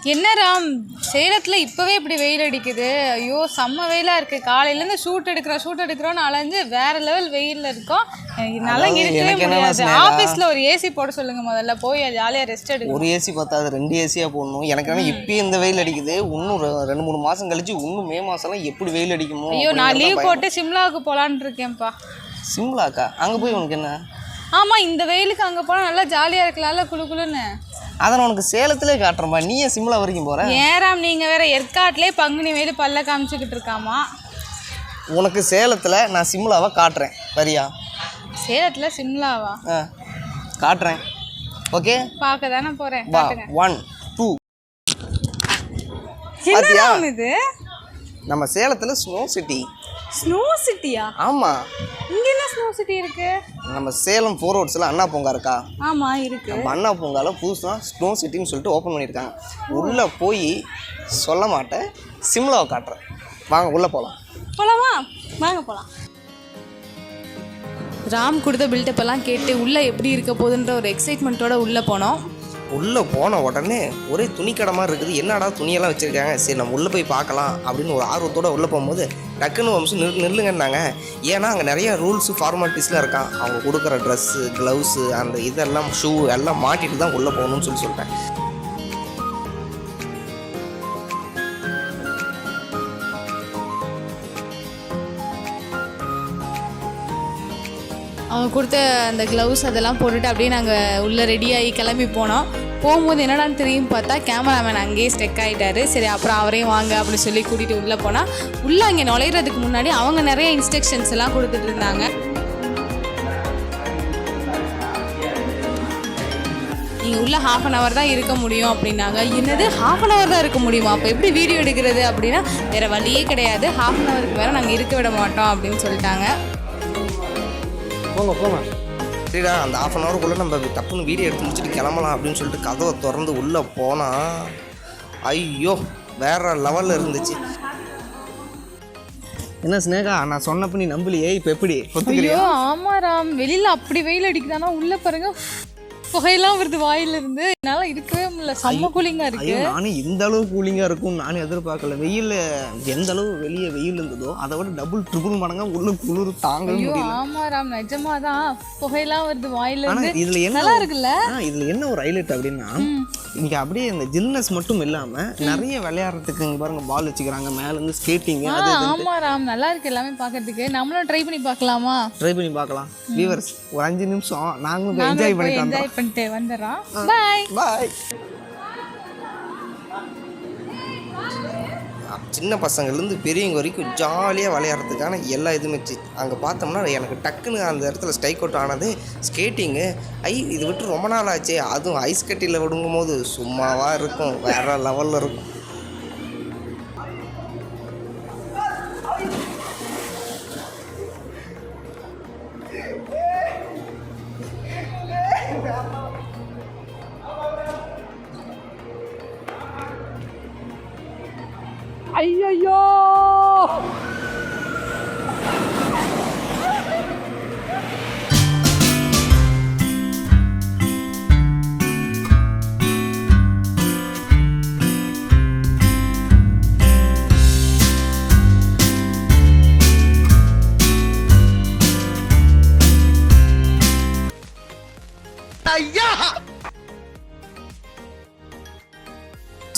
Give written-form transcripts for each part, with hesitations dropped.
என்ன ராம், சேலத்தில் இப்போவே இப்படி வெயில் அடிக்குது. ஐயோ செம்ம வெயிலாக இருக்குது. காலையிலேருந்து ஷூட் எடுக்கிறோன்னு அலைஞ்சு வேறு லெவல் வெயிலில் இருக்கோம். நல்லா இருக்கவே முடியாது. ஆஃபீஸில் ஒரு ஏசி போட சொல்லுங்கள், முதல்ல போய் ஜாலியாக ரெஸ்ட் எடுக்கும். ஒரு ஏசி பார்த்தாது 2 ஏசியாக போடணும். எனக்கு என்ன இப்போயே இந்த வெயில் அடிக்குது, இன்னும் 2-3 மாதம் கழிச்சு இன்னும் மே மாதம்லாம் எப்படி வெயில் அடிக்குமோ. ஐயோ நான் லீவ் போட்டு சிம்லாவுக்கு போகலான்னு இருக்கேன்ப்பா. சிம்லாக்கா? அங்கே போய் உனக்கு என்ன? ஆமாம், இந்த வெயிலுக்கு அங்கே போனால் நல்லா ஜாலியாக இருக்கலாம்ல, குளுன்னு. அதை நான் உனக்கு சேலத்திலே காட்டுறேன்பா, நீ ஏன் சிம்லா வரைக்கும் போகிற? ஏறாம், நீங்கள் வேற ஏற்காட்டிலே பங்குனி வெயில் பல்ல காமிச்சிக்கிட்டு இருக்காமா. உனக்கு சேலத்தில் நான் சிம்லாவை காட்டுறேன், சரியா? சேலத்தில் சிம்லாவா? காட்டுறேன், ஓகே? பார்க்க தானே போகிறேன். 1 2 என்ன இது? நம்ம சேலத்தில் ஸ்னோ சிட்டி. ஸ்னோ சிட்டியா? ஆமாம். இங்கே என்ன ஸ்னோ சிட்டி இருக்கு? நம்ம சேலம் 4 ரோட்ஸில் அண்ணா பூங்கா இருக்கா? ஆமாம் இருக்கு. நம்ம அண்ணா பூங்காவில் புதுசாக ஸ்னோ சிட்டின்னு சொல்லிட்டு ஓப்பன் பண்ணியிருக்காங்க. உள்ளே போய் சொல்ல மாட்டேன், சிம்லாவை காட்டுறேன். வாங்க உள்ளே போகலாம். போகலாமா? வாங்க போகலாம். ராம் கொடுத்த பில்டப்பெல்லாம் கேட்டு உள்ளே எப்படி இருக்க போகுதுன்ற ஒரு எக்ஸைட்மெண்ட்டோடு உள்ளே போனோம். உள்ளே போன உடனே ஒரே துணி கடை மாதிரி இருக்குது. என்னடா துணியெல்லாம் வச்சுருக்காங்க, சரி நம்ம உள்ளே போய் பார்க்கலாம் அப்படின்னு ஒரு ஆர்வத்தோடு உள்ளே போகும்போது டக்குன்னு வம்சம் நில்லுங்கன்னாங்க. ஏன்னா அங்கே நிறையா ரூல்ஸு ஃபார்மாலிட்டிஸ்லாம் இருக்கான். அவங்க கொடுக்குற ட்ரெஸ்ஸு, க்ளவுஸு, அந்த இதெல்லாம் ஷூ எல்லாம் மாட்டிட்டு தான் உள்ளே போகணும்னு சொல்லிட்டேன். அவங்க கொடுத்த அந்த க்ளவுஸ் அதெல்லாம் போட்டுட்டு அப்படியே நாங்கள் உள்ளே ரெடியாகி கிளம்பி போனோம். போகும்போது என்னடான்னு தெரியும் பார்த்தா கேமராமேன் அங்கேயே ஸ்டெக் ஆகிட்டாரு. சரி அப்புறம் அவரையும் வாங்க அப்படின்னு சொல்லி கூட்டிகிட்டு உள்ளே போனால் உள்ளே அங்கே நுழையிறதுக்கு முன்னாடி அவங்க நிறைய இன்ஸ்ட்ரக்ஷன்ஸ் எல்லாம் கொடுத்துட்டு இருந்தாங்க. நீங்கள் உள்ளே 1/2 hour தான் இருக்க முடியும் அப்படின்னாங்க. என்னது 1/2 hour தான் இருக்க முடியுமா? அப்போ எப்படி வீடியோ எடுக்கிறது அப்படின்னா வேறு வழியே கிடையாது, 1/2 hourக்கு வேறு நாங்கள் இருக்க விட மாட்டோம் அப்படின்னு சொல்லிட்டாங்க. போங்க சரிடா, அந்த 1/2 hourக்குள்ளே நம்ம டப்புன்னு வீடியோ எடுத்து முடிச்சுட்டு கிளம்பலாம் அப்படின்னு சொல்லிட்டு கதவை திறந்து உள்ளே போனால் ஐயோ வேற லெவலில் இருந்துச்சு. என்ன ஸ்னேகா, நான் சொன்னப்ப நீ நம்பலையே, இப்போ எப்படி? ஐயோ ஆமாம் ராம், வெளியில் அப்படி வெயில் அடிக்குதானா, உள்ளே பாருங்க புகையெல்லாம் வருது வாயிலிருந்து. என்னால் இருக்கவே முடியல, செம்ம கூலிங்காக இருக்கு. நானும் இந்த அளவு கூலிங்காக இருக்கும் நானும் எதிர்பார்க்கல. வெயில் எந்த அளவு வெளியே வெயில் இருந்ததோ அதை விட டபுள் ட்ரிபிள் மடங்கா உள்ள குளிர் தாங்க முடியல. ஆமா ராம், நிஜமா தான் புகையெல்லாம் வருது வாயிலிருந்து. இதுல என்ன நல்லா இருக்குல்ல? இதுல என்ன ஒரு ஹைலைட் அப்படின்னா, இங்க அப்படியே இந்த ஜில்னஸ் மட்டும் இல்லாம நிறைய விளையாடுறதுக்கு இங்க பாருங்க பால் வச்சுக்கிறாங்க, மேல இருந்து ஸ்கேட்டிங். ஆமா ராம், நல்லா இருக்கு எல்லாமே பார்க்கிறதுக்கு. நம்மளும் ட்ரை பண்ணி பார்க்கலாமா? ட்ரை பண்ணி பார்க்கலாம். வியூவர்ஸ் ஒரு 5 நிமிஷம் நாங்களும் என்ஜாய் பண்ணிட்டு வந்துடுறோம். பாய் பாய். சின்ன பசங்கள்லேருந்து பெரியவங்க வரைக்கும் ஜாலியாக விளையாடுறதுக்கான எல்லா இதுவுமே அங்கே பார்த்தோம்னா எனக்கு டக்குன்னு அந்த இடத்துல ஸ்ட்ரைக் அவுட் ஆனது ஸ்கேட்டிங்கு. இது விட்டு ரொம்ப நாள் ஆச்சு, அதுவும் ஐஸ் கட்டியில் விடுங்கும் போது சும்மாவாக இருக்கும், வேறு லெவலில் இருக்கும். ஐயோ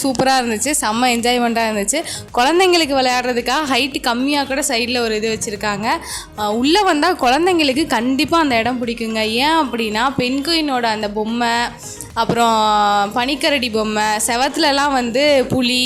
சூப்பராக இருந்துச்சு, செம்ம என்ஜாய்மெண்ட்டாக இருந்துச்சு. குழந்தைங்களுக்கு விளையாடுறதுக்காக ஹைட்டு கம்மியாக கூட சைடில் ஒரு இது வச்சுருக்காங்க. உள்ளே வந்தால் குழந்தைங்களுக்கு கண்டிப்பாக அந்த இடம் பிடிக்குங்க. ஏன் அப்படின்னா பெண்குயினோட அந்த பொம்மை, அப்புறம் பனிக்கரடி பொம்மை, செவத்துலலாம் வந்து புலி,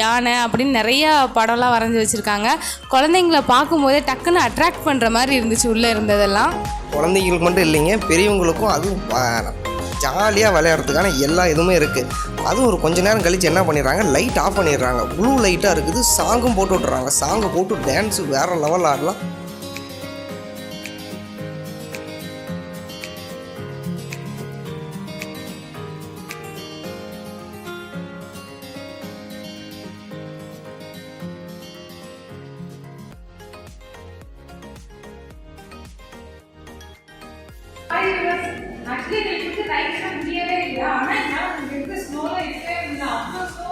யானை அப்படின்னு நிறையா படம்லாம் வரைஞ்சி வச்சுருக்காங்க. குழந்தைங்கள பார்க்கும்போதே டக்குன்னு அட்ராக்ட் பண்ணுற மாதிரி இருந்துச்சு உள்ளே இருந்ததெல்லாம். குழந்தைங்களுக்கு மட்டும் இல்லைங்க, பெரியவங்களுக்கும் அதுவும் ஜாலியாக விளையாடுறதுக்கான எல்லா இதுவுமே இருக்குது. அதுவும் ஒரு கொஞ்சம் நேரம் கழித்து என்ன பண்ணிடுறாங்க, லைட் ஆஃப் பண்ணிடுறாங்க. ப்ளூ லைட்டாக இருக்குது, சாங்கும் போட்டு விட்டுறாங்க. சாங்கை போட்டு டான்ஸு வேறு லெவலில் ஆடலாம். ஆக்சுவலி எங்களுக்கு ரைட்ஸ் முடியவே இல்லை. ஆனால் என்னால் ஸ்னோவில் இருக்கவே இல்லை, அவ்வளோ ஸ்னோ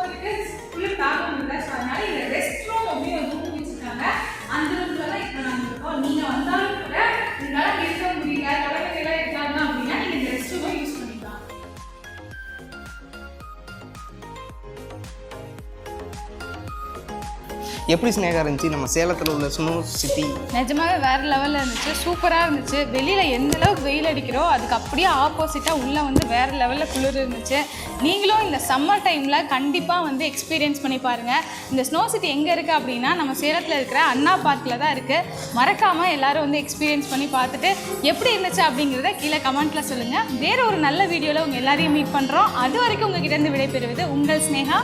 எப்படி ஸ்னேகா இருந்துச்சு நம்ம சேலத்தில் உள்ள ஸ்னோ சிட்டி? நிஜமாவே வேறு லெவலில் இருந்துச்சு, சூப்பராக இருந்துச்சு. வெளியில் எந்த அளவுக்கு வெயில் அடிக்கிறோ அதுக்கு அப்படியே ஆப்போசிட்டாக உள்ளே வந்து வேறு லெவலில் குளிர் இருந்துச்சு. நீங்களும் இந்த சம்மர் டைமில் கண்டிப்பாக வந்து எக்ஸ்பீரியன்ஸ் பண்ணி பாருங்கள். இந்த ஸ்னோ சிட்டி எங்கே இருக்குது அப்படின்னா நம்ம சேலத்தில் இருக்கிற அண்ணா பார்க்கில் தான் இருக்குது. மறக்காமல் எல்லோரும் வந்து எக்ஸ்பீரியன்ஸ் பண்ணி பார்த்துட்டு எப்படி இருந்துச்சு அப்படிங்கிறத கீழே கமெண்ட்டில் சொல்லுங்கள். வேறு ஒரு நல்ல வீடியோவில் உங்கள் எல்லாரையும் மீட் பண்ணுறோம். அது வரைக்கும் உங்ககிட்ட இருந்து விடைபெறுவது உங்கள் ஸ்னேகா,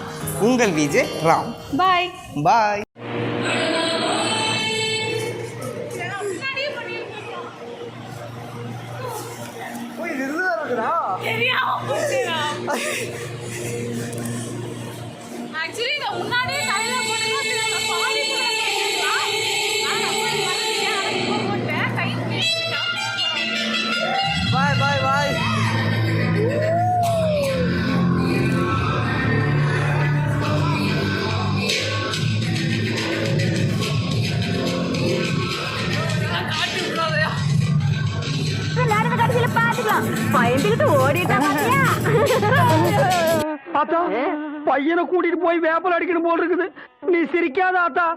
உங்கள் விஜய் ராம். பாய் பாய். ஆக்சுவலி நான் முன்னாடியே தலையில போட்டுருக்கோம். பாய் பாய் பாய். கடைசியில பாத்துக்கலாம். பயந்துகிட்டு ஓடிட்டான். ஆத்தா பையனை கூட்டிட்டு போய் வேப்பல் அடிக்கணும் போல் இருக்குது. நீ சிரிக்காத ஆத்தா.